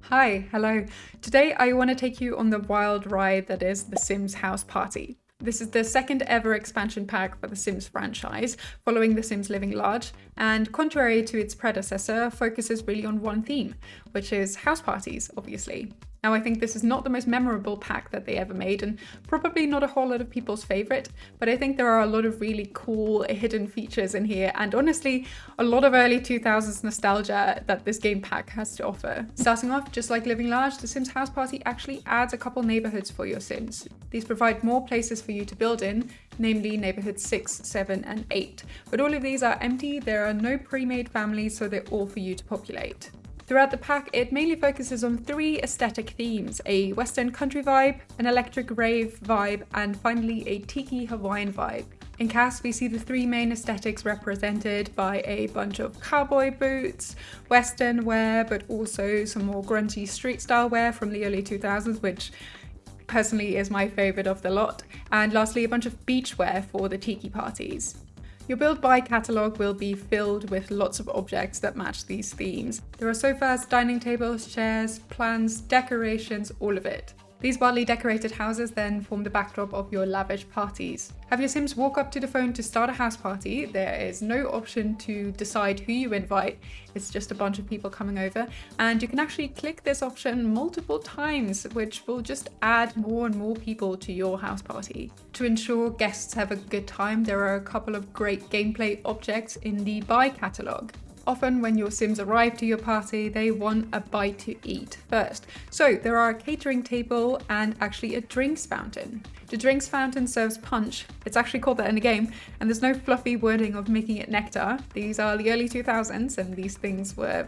Hi, hello. Today I want to take you on the wild ride that is The Sims House Party. This is the second ever expansion pack for the Sims franchise, following The Sims Living Large, and contrary to its predecessor, focuses really on one theme, which is house parties, obviously. Now, I think this is not the most memorable pack that they ever made, and probably not a whole lot of people's favorite, but I think there are a lot of really cool hidden features in here, and honestly, a lot of early 2000s nostalgia that this game pack has to offer. Starting off, just like Living Large, The Sims House Party actually adds a couple neighborhoods for your Sims. These provide more places for you to build in, namely neighborhoods 6, 7, and 8. But all of these are empty, there are no pre-made families, so they're all for you to populate. Throughout the pack, it mainly focuses on three aesthetic themes: a Western country vibe, an electric rave vibe, and finally a tiki Hawaiian vibe. In cast, we see the three main aesthetics represented by a bunch of cowboy boots, Western wear, but also some more grungy street style wear from the early 2000s, which personally is my favorite of the lot, and lastly a bunch of beach wear for the tiki parties. Your build buy catalogue will be filled with lots of objects that match these themes. There are sofas, dining tables, chairs, plants, decorations, all of it. These wildly decorated houses then form the backdrop of your lavish parties. Have your Sims walk up to the phone to start a house party. There is no option to decide who you invite, it's just a bunch of people coming over, and you can actually click this option multiple times, which will just add more and more people to your house party. To ensure guests have a good time, there are a couple of great gameplay objects in the buy catalogue. Often when your Sims arrive to your party, they want a bite to eat first. So there are a catering table and actually a drinks fountain. The drinks fountain serves punch. It's actually called that in the game, and there's no fluffy wording of making it nectar. These are the early 2000s and these things were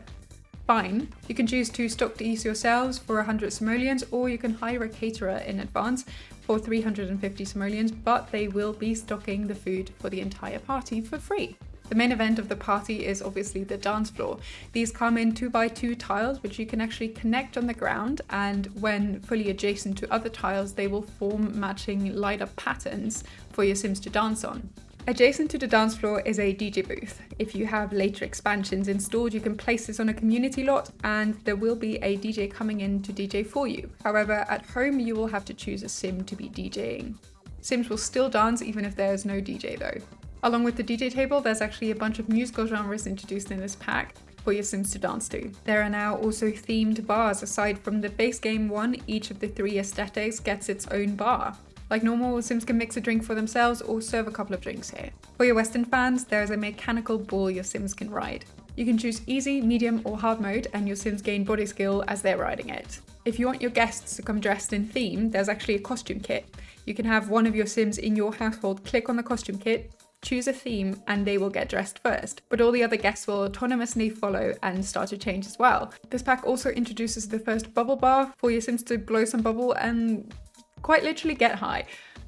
fine. You can choose to stock these yourselves for 100 simoleons, or you can hire a caterer in advance for 350 simoleons, but they will be stocking the food for the entire party for free. The main event of the party is obviously the dance floor. These come in 2x2 tiles, which you can actually connect on the ground, and when fully adjacent to other tiles, they will form matching light up patterns for your Sims to dance on. Adjacent to the dance floor is a DJ booth. If you have later expansions installed, you can place this on a community lot and there will be a DJ coming in to DJ for you. However, at home you will have to choose a Sim to be DJing. Sims will still dance even if there is no DJ though. Along with the DJ table, there's actually a bunch of musical genres introduced in this pack for your Sims to dance to. There are now also themed bars. Aside from the base game one, each of the three aesthetics gets its own bar. Like normal, Sims can mix a drink for themselves or serve a couple of drinks here. For your Western fans, there is a mechanical bull your Sims can ride. You can choose easy, medium or hard mode and your Sims gain body skill as they're riding it. If you want your guests to come dressed in theme, there's actually a costume kit. You can have one of your Sims in your household click on the costume kit, choose a theme, and they will get dressed first, but all the other guests will autonomously follow and start to change as well. This pack also introduces the first bubble bar for your Sims to blow some bubble and quite literally get high.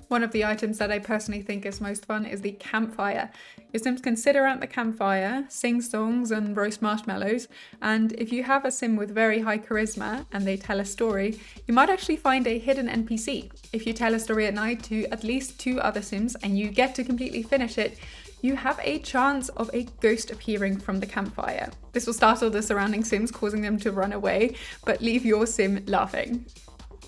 One of the items that I personally think is most fun is the campfire. Your Sims can sit around the campfire, sing songs and roast marshmallows, and if you have a Sim with very high charisma and they tell a story, you might actually find a hidden NPC. If you tell a story at night to at least 2 other Sims and you get to completely finish it, you have a chance of a ghost appearing from the campfire. This will startle the surrounding Sims, causing them to run away, but leave your Sim laughing.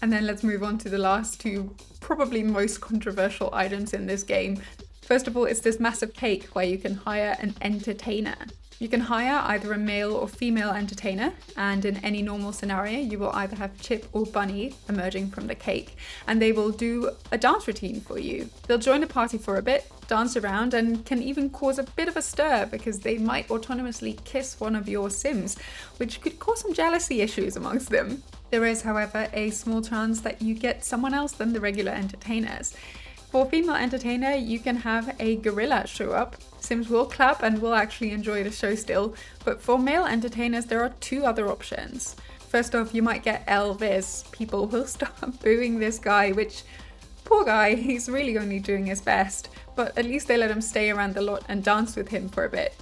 And then let's move on to the last two probably most controversial items in this game. First of all, it's this massive cake where you can hire an entertainer. You can hire either a male or female entertainer, and in any normal scenario, you will either have Chip or Bunny emerging from the cake, and they will do a dance routine for you. They'll join the party for a bit, dance around, and can even cause a bit of a stir because they might autonomously kiss one of your Sims, which could cause some jealousy issues amongst them. There is, however, a small chance that you get someone else than the regular entertainers. For female entertainer, you can have a gorilla show up. Sims will clap and will actually enjoy the show still, but for male entertainers, there are 2 other options. First off, you might get Elvis. People will start booing this guy, which, poor guy, he's really only doing his best, but at least they let him stay around the lot and dance with him for a bit.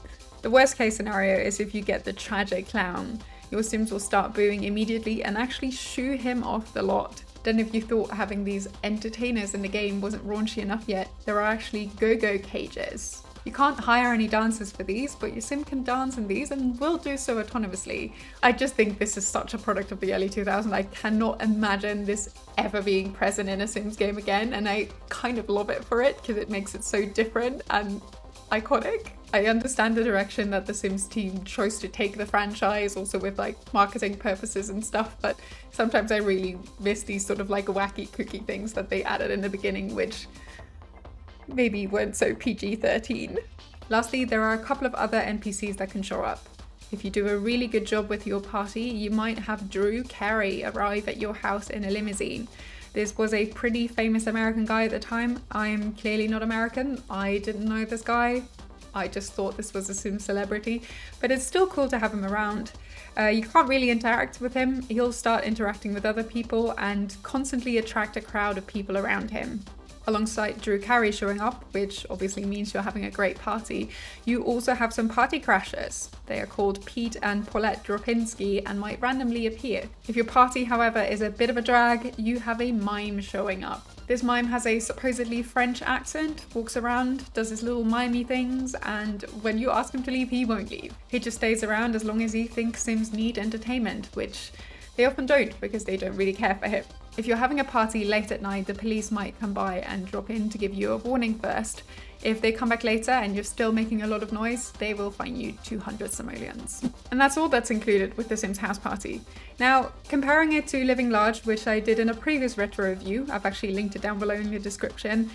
The worst case scenario is if you get the tragic clown. Your Sims will start booing immediately and actually shoo him off the lot. Then if you thought having these entertainers in the game wasn't raunchy enough yet, there are actually go-go cages. You can't hire any dancers for these, but your sim can dance in these and will do so autonomously. I just think this is such a product of the early 2000s. I cannot imagine this ever being present in a Sims game again, and I kind of love it for it because it makes it so different and iconic. I understand the direction that the Sims team chose to take the franchise, also with like marketing purposes and stuff, but sometimes I really miss these sort of like wacky cookie things that they added in the beginning, which maybe weren't so PG-13. Lastly, there are a couple of other NPCs that can show up. If you do a really good job with your party, you might have Drew Carey arrive at your house in a limousine. This was a pretty famous American guy at the time. I'm clearly not American. I didn't know this guy. I just thought this was a Sim celebrity, but it's still cool to have him around. You can't really interact with him. He'll start interacting with other people and constantly attract a crowd of people around him. Alongside Drew Carey showing up, which obviously means you're having a great party, you also have some party crashers. They are called Pete and Paulette Dropinski and might randomly appear. If your party, however, is a bit of a drag, you have a mime showing up. This mime has a supposedly French accent, walks around, does his little mimey things, and when you ask him to leave, he won't leave. He just stays around as long as he thinks Sims need entertainment, which they often don't because they don't really care for him. If you're having a party late at night, the police might come by and drop in to give you a warning first. If they come back later and you're still making a lot of noise, they will fine you 200 simoleons. And that's all that's included with The Sims House Party. Now, comparing it to Living Large, which I did in a previous retro review, I've actually linked it down below in the description.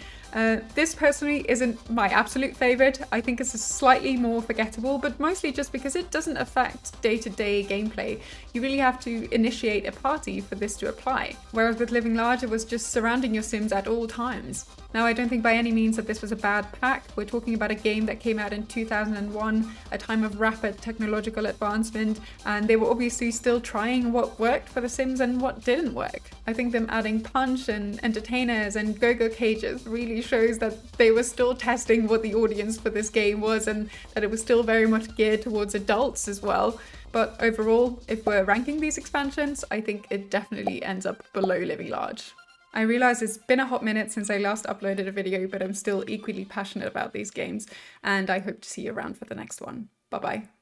This personally isn't my absolute favorite. I think it's slightly more forgettable, but mostly just because it doesn't affect day-to-day gameplay. You really have to initiate a party for this to apply. Whereas with Living Large, it was just surrounding your Sims at all times. Now, I don't think by any means that this was a bad pack. We're talking about a game that came out in 2001, a time of rapid technological advancement, and they were obviously still trying what worked for The Sims and what didn't work. I think them adding punch and entertainers and go-go cages really shows that they were still testing what the audience for this game was and that it was still very much geared towards adults as well. But overall, if we're ranking these expansions, I think it definitely ends up below Living Large. I realize it's been a hot minute since I last uploaded a video, but I'm still equally passionate about these games, and I hope to see you around for the next one. Bye bye.